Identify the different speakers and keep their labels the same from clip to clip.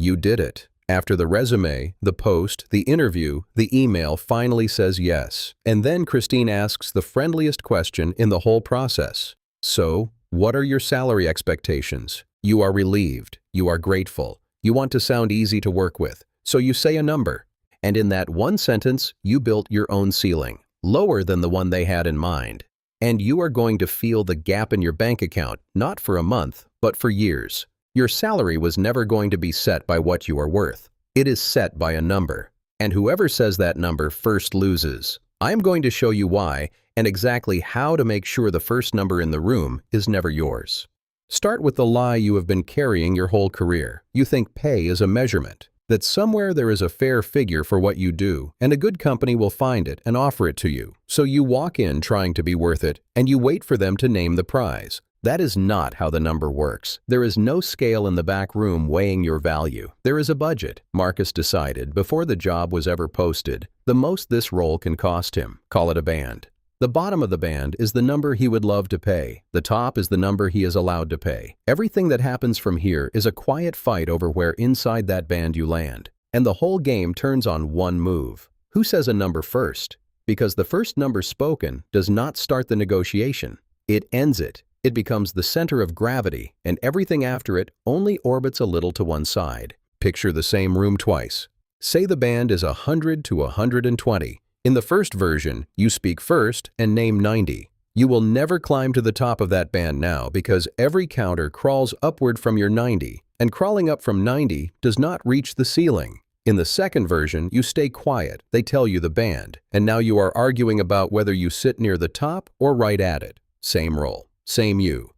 Speaker 1: You did it. After the resume, the post, the interview, the email finally says yes. And then Christine asks the friendliest question in the whole process. So, what are your salary expectations? You are relieved. You are grateful. You want to sound easy to work with. So you say a number. And in that one sentence, you built your own ceiling, lower than the one they had in mind. And you are going to feel the gap in your bank account, not for a month, but for years. Your salary was never going to be set by what you are worth. It is set by a number. And whoever says that number first loses. I am going to show you why and exactly how to make sure the first number in the room is never yours. Start with the lie you have been carrying your whole career. You think pay is a measurement, that somewhere there is a fair figure for what you do, and a good company will find it and offer it to you. So you walk in trying to be worth it, and you wait for them to name the prize. That is not how the number works. There is no scale in the back room weighing your value. There is a budget. Marcus decided, before the job was ever posted, the most this role can cost him. Call it a band. The bottom of the band is the number he would love to pay. The top is the number he is allowed to pay. Everything that happens from here is a quiet fight over where inside that band you land. And the whole game turns on one move. Who says a number first? Because the first number spoken does not start the negotiation. It ends it. It becomes the center of gravity, and everything after it only orbits a little to one side. Picture the same room twice. Say the band is 100 to 120. In the first version, you speak first and name 90. You will never climb to the top of that band now because every counter crawls upward from your 90, and crawling up from 90 does not reach the ceiling. In the second version, you stay quiet. They tell you the band, and now you are arguing about whether you sit near the top or right at it. Same role. Same you.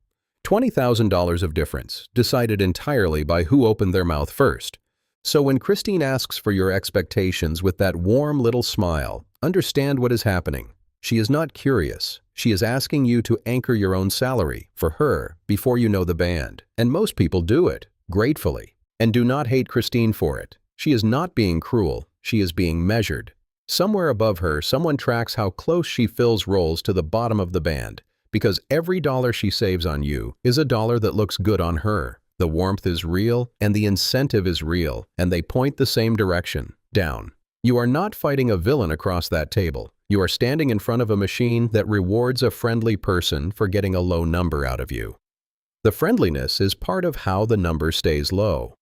Speaker 1: $20,000 of difference, decided entirely by who opened their mouth first. So when Christine asks for your expectations with that warm little smile, understand what is happening. She is not curious. She is asking you to anchor your own salary, for her, before you know the band. And most people do it, gratefully. And do not hate Christine for it. She is not being cruel. She is being measured. Somewhere above her, someone tracks how close she fills roles to the bottom of the band. Because every dollar she saves on you is a dollar that looks good on her. The warmth is real and the incentive is real, and they point the same direction, down. You are not fighting a villain across that table. You are standing in front of a machine that rewards a friendly person for getting a low number out of you. The friendliness is part of how the number stays low.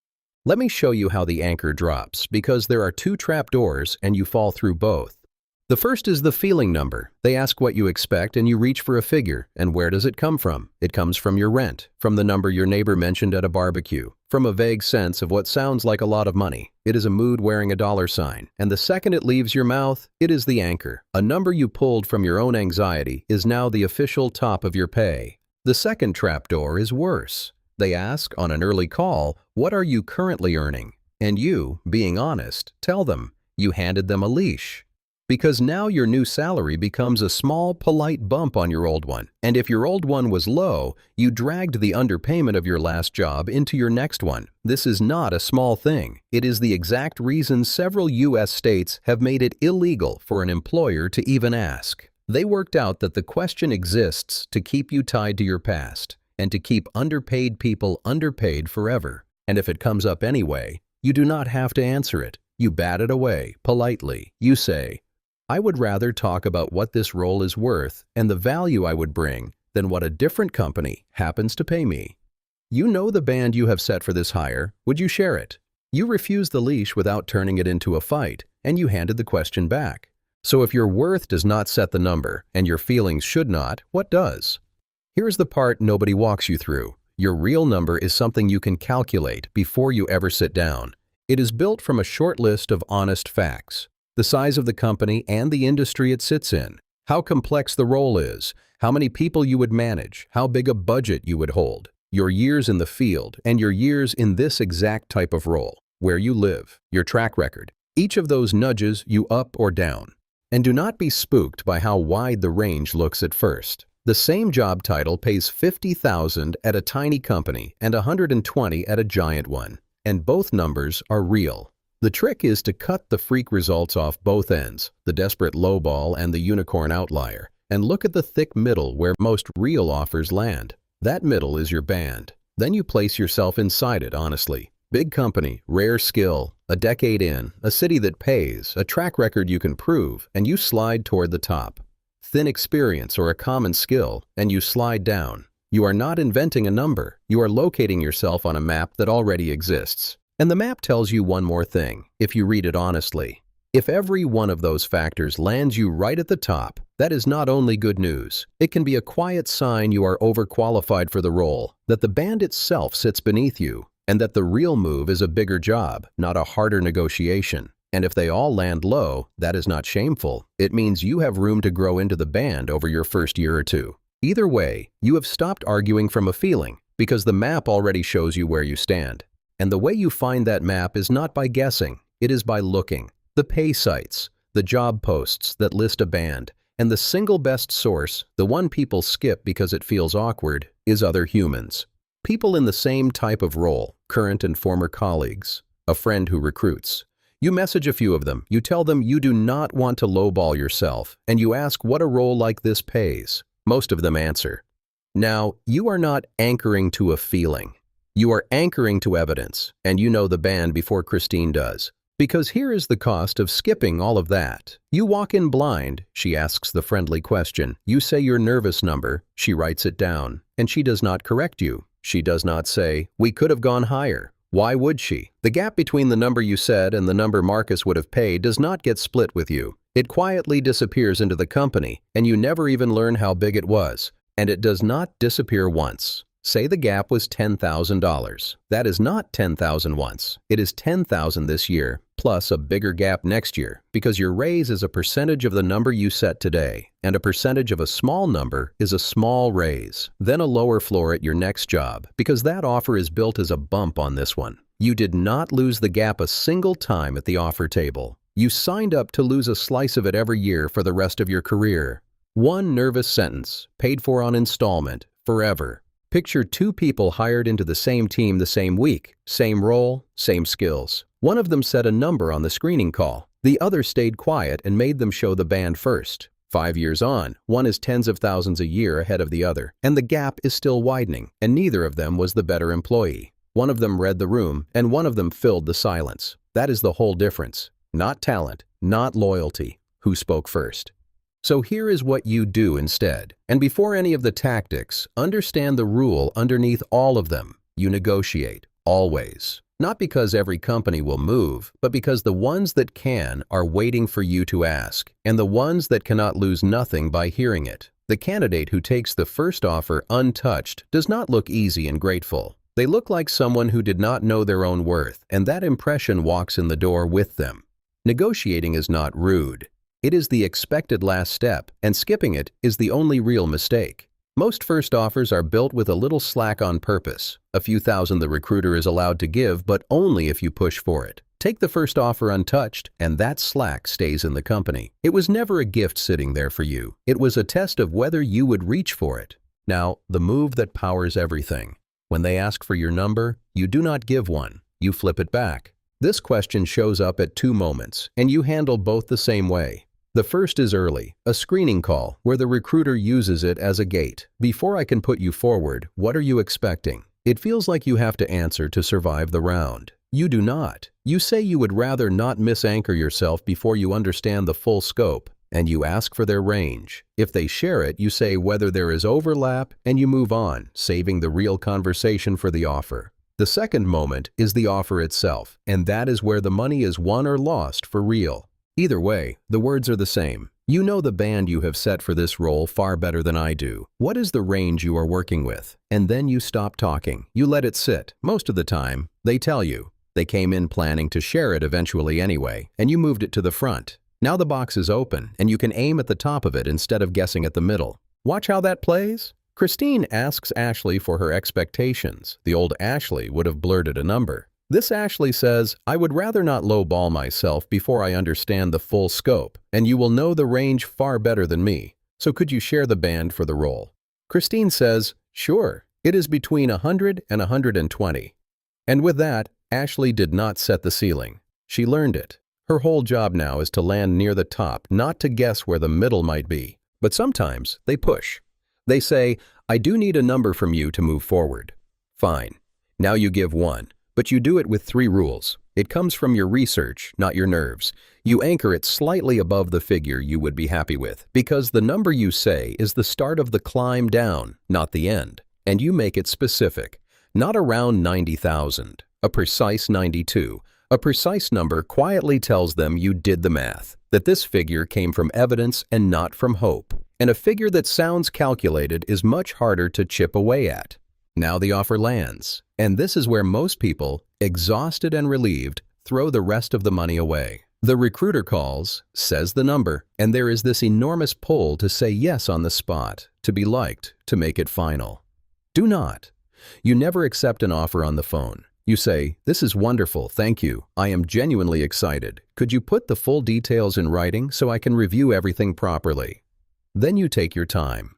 Speaker 1: Let me show you how the anchor drops, because there are two trapdoors and you fall through both. The first is the feeling number. They ask what you expect and you reach for a figure. And where does it come from? It comes from your rent, from the number your neighbor mentioned at a barbecue, from a vague sense of what sounds like a lot of money. It is a mood wearing a dollar sign. And the second it leaves your mouth, it is the anchor. A number you pulled from your own anxiety is now the official top of your pay. The second trapdoor is worse. They ask on an early call, what are you currently earning? And you, being honest, tell them you handed them a leash. Because now your new salary becomes a small, polite bump on your old one. And if your old one was low, you dragged the underpayment of your last job into your next one. This is not a small thing. It is the exact reason several U.S. states have made it illegal for an employer to even ask. They worked out that the question exists to keep you tied to your past and to keep underpaid people underpaid forever. And if it comes up anyway, you do not have to answer it. You bat it away, politely. You say, I would rather talk about what this role is worth and the value I would bring than what a different company happens to pay me. You know the band you have set for this hire. Would you share it? You refused the leash without turning it into a fight, and you handed the question back. So if your worth does not set the number, and your feelings should not, what does? Here's the part nobody walks you through. Your real number is something you can calculate before you ever sit down. It is built from a short list of honest facts. The size of the company and the industry it sits in, how complex the role is, how many people you would manage, how big a budget you would hold, your years in the field, and your years in this exact type of role, where you live, your track record. Each of those nudges you up or down. And do not be spooked by how wide the range looks at first. The same job title pays $50,000 at a tiny company and $120,000 at a giant one. And both numbers are real. The trick is to cut the freak results off both ends, the desperate lowball and the unicorn outlier, and look at the thick middle where most real offers land. That middle is your band. Then you place yourself inside it honestly. Big company, rare skill, a decade in, a city that pays, a track record you can prove, and you slide toward the top. Thin experience or a common skill, and you slide down. You are not inventing a number. You are locating yourself on a map that already exists. And the map tells you one more thing, if you read it honestly. If every one of those factors lands you right at the top, that is not only good news. It can be a quiet sign you are overqualified for the role, that the band itself sits beneath you, and that the real move is a bigger job, not a harder negotiation. And if they all land low, that is not shameful. It means you have room to grow into the band over your first year or two. Either way, you have stopped arguing from a feeling, because the map already shows you where you stand. And the way you find that map is not by guessing, it is by looking. The pay sites, the job posts that list a band, and the single best source, the one people skip because it feels awkward, is other humans. People in the same type of role, current and former colleagues, a friend who recruits. You message a few of them, you tell them you do not want to lowball yourself, and you ask what a role like this pays. Most of them answer. Now, you are not anchoring to a feeling. You are anchoring to evidence, and you know the band before Christine does. Because here is the cost of skipping all of that. You walk in blind, she asks the friendly question. You say your nervous number, she writes it down, and she does not correct you. She does not say, we could have gone higher. Why would she? The gap between the number you said and the number Marcus would have paid does not get split with you. It quietly disappears into the company, and you never even learn how big it was. And it does not disappear once. Say the gap was $10,000. That is not $10,000 once. It is $10,000 this year, plus a bigger gap next year, because your raise is a percentage of the number you set today, and a percentage of a small number is a small raise, then a lower floor at your next job, because that offer is built as a bump on this one. You did not lose the gap a single time at the offer table. You signed up to lose a slice of it every year for the rest of your career. One nervous sentence, paid for on installment, forever. Picture two people hired into the same team the same week, same role, same skills. One of them said a number on the screening call. The other stayed quiet and made them show the band first. 5 years on, one is tens of thousands a year ahead of the other, and the gap is still widening, and neither of them was the better employee. One of them read the room, and one of them filled the silence. That is the whole difference. Not talent, not loyalty. Who spoke first? So here is what you do instead. And before any of the tactics, understand the rule underneath all of them. You negotiate, always. Not because every company will move, but because the ones that can are waiting for you to ask, and the ones that cannot lose nothing by hearing it. The candidate who takes the first offer untouched does not look easy and grateful. They look like someone who did not know their own worth, and that impression walks in the door with them. Negotiating is not rude. It is the expected last step, and skipping it is the only real mistake. Most first offers are built with a little slack on purpose. A few thousand the recruiter is allowed to give, but only if you push for it. Take the first offer untouched, and that slack stays in the company. It was never a gift sitting there for you. It was a test of whether you would reach for it. Now, the move that powers everything. When they ask for your number, you do not give one. You flip it back. This question shows up at two moments, and you handle both the same way. The first is early, a screening call, where the recruiter uses it as a gate. Before I can put you forward, what are you expecting? It feels like you have to answer to survive the round. You do not. You say you would rather not misanchor yourself before you understand the full scope, and you ask for their range. If they share it, you say whether there is overlap, and you move on, saving the real conversation for the offer. The second moment is the offer itself, and that is where the money is won or lost for real. Either way, the words are the same. You know the band you have set for this role far better than I do. What is the range you are working with? And then you stop talking. You let it sit. Most of the time, they tell you. They came in planning to share it eventually anyway, and you moved it to the front. Now the box is open, and you can aim at the top of it instead of guessing at the middle. Watch how that plays. Christine asks Ashley for her expectations. The old Ashley would have blurted a number. This Ashley says, I would rather not lowball myself before I understand the full scope, and you will know the range far better than me. So could you share the band for the role? Christine says, sure, it is between 100 and 120. And with that, Ashley did not set the ceiling. She learned it. Her whole job now is to land near the top, not to guess where the middle might be. But sometimes they push. They say, I do need a number from you to move forward. Fine. Now you give one. But you do it with 3 rules. It comes from your research, not your nerves. You anchor it slightly above the figure you would be happy with, because the number you say is the start of the climb down, not the end. And you make it specific. Not around 90,000, a precise 92. A precise number quietly tells them you did the math, that this figure came from evidence and not from hope. And a figure that sounds calculated is much harder to chip away at. Now the offer lands, and this is where most people, exhausted and relieved, throw the rest of the money away. The recruiter calls, says the number, and there is this enormous pull to say yes on the spot, to be liked, to make it final. Do not. You never accept an offer on the phone. You say, "This is wonderful, thank you. I am genuinely excited. Could you put the full details in writing so I can review everything properly?" Then you take your time.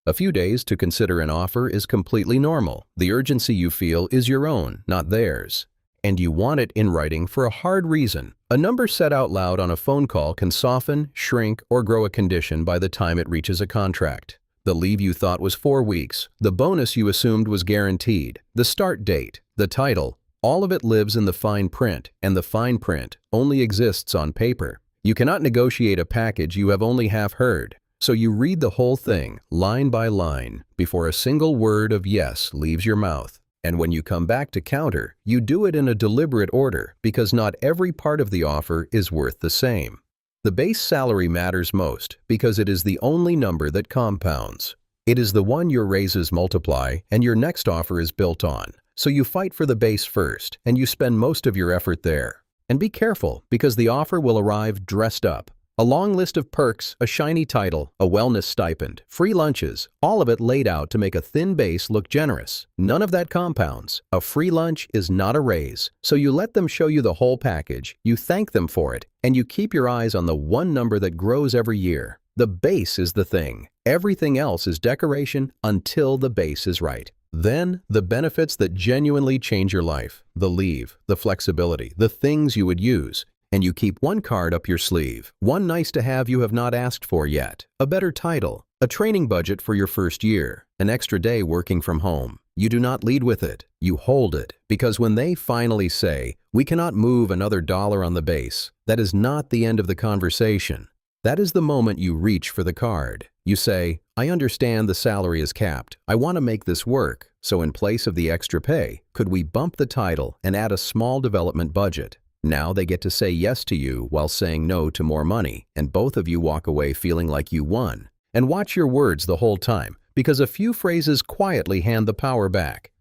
Speaker 1: A few days to consider an offer is completely normal. The urgency you feel is your own, not theirs. And you want it in writing for a hard reason. A number said out loud on a phone call can soften, shrink, or grow a condition by the time it reaches a contract. The leave you thought was 4 weeks, the bonus you assumed was guaranteed, the start date, the title, all of it lives in the fine print, and the fine print only exists on paper. You cannot negotiate a package you have only half heard. So you read the whole thing, line by line, before a single word of yes leaves your mouth. And when you come back to counter, you do it in a deliberate order, because not every part of the offer is worth the same. The base salary matters most, because it is the only number that compounds. It is the one your raises multiply, and your next offer is built on. So you fight for the base first, and you spend most of your effort there. And be careful, because the offer will arrive dressed up. A long list of perks, a shiny title, a wellness stipend, free lunches, all of it laid out to make a thin base look generous. None of that compounds. A free lunch is not a raise. So you let them show you the whole package, you thank them for it, and you keep your eyes on the one number that grows every year. The base is the thing. Everything else is decoration until the base is right. Then, the benefits that genuinely change your life, the leave, the flexibility, the things you would use. And you keep one card up your sleeve, one nice to have you have not asked for yet, a better title, a training budget for your first year, an extra day working from home. You do not lead with it, you hold it, because when they finally say, "We cannot move another dollar on the base," that is not the end of the conversation. That is the moment you reach for the card. You say, "I understand the salary is capped. I want to make this work, so in place of the extra pay, could we bump the title and add a small development budget?" Now they get to say yes to you while saying no to more money, and both of you walk away feeling like you won. And watch your words the whole time, because a few phrases quietly hand the power back.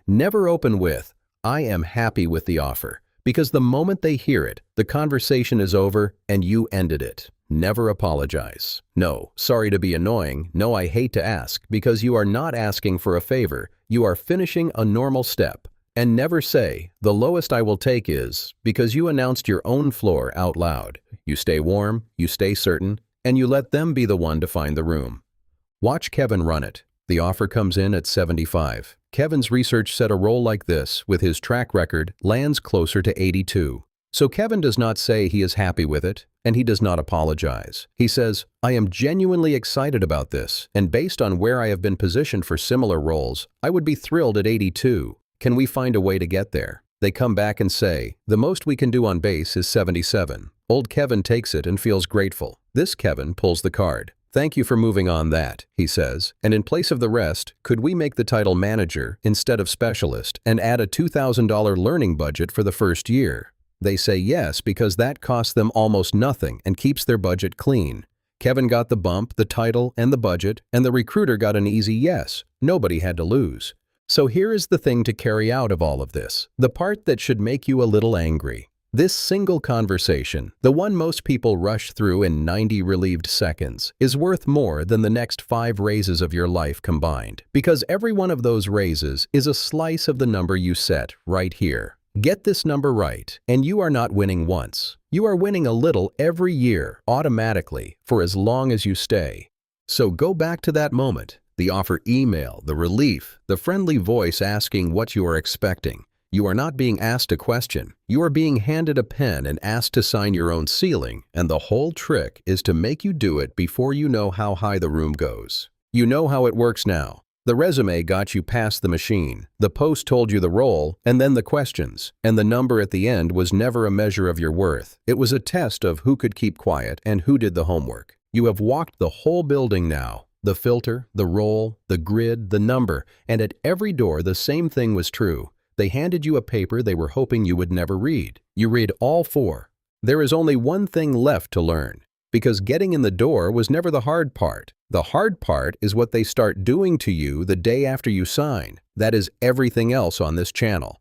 Speaker 1: Never open with, "I am happy with the offer," because the moment they hear it, the conversation is over and you ended it. Never apologize. No, sorry to be annoying. No, I hate to ask, because you are not asking for a favor. You are finishing a normal step. And never say, "The lowest I will take is," because you announced your own floor out loud. You stay warm, you stay certain, and you let them be the one to find the room. Watch Kevin run it. The offer comes in at 75. Kevin's research said a role like this, with his track record, lands closer to 82. So Kevin does not say he is happy with it, and he does not apologize. He says, "I am genuinely excited about this, and based on where I have been positioned for similar roles, I would be thrilled at 82. Can we find a way to get there?" They come back and say, "The most we can do on base is 77. Old Kevin takes it and feels grateful. This Kevin pulls the card. "Thank you for moving on that," he says, "and in place of the rest, could we make the title manager instead of specialist and add a $2,000 learning budget for the first year?" They say yes because that costs them almost nothing and keeps their budget clean. Kevin got the bump, the title, and the budget, and the recruiter got an easy yes. Nobody had to lose. So here is the thing to carry out of all of this, the part that should make you a little angry. This single conversation, the one most people rush through in 90 relieved seconds, is worth more than the next 5 raises of your life combined, because every one of those raises is a slice of the number you set right here. Get this number right, and you are not winning once. You are winning a little every year, automatically, for as long as you stay. So go back to that moment. The offer email, the relief, the friendly voice asking what you are expecting. You are not being asked a question. You are being handed a pen and asked to sign your own ceiling, and the whole trick is to make you do it before you know how high the room goes. You know how it works now. The resume got you past the machine, the post told you the role, and then the questions. And the number at the end was never a measure of your worth. It was a test of who could keep quiet and who did the homework. You have walked the whole building now. The filter, the role, the grid, the number, and at every door the same thing was true. They handed you a paper they were hoping you would never read. You read all 4. There is only one thing left to learn. Because getting in the door was never the hard part. The hard part is what they start doing to you the day after you sign. That is everything else on this channel.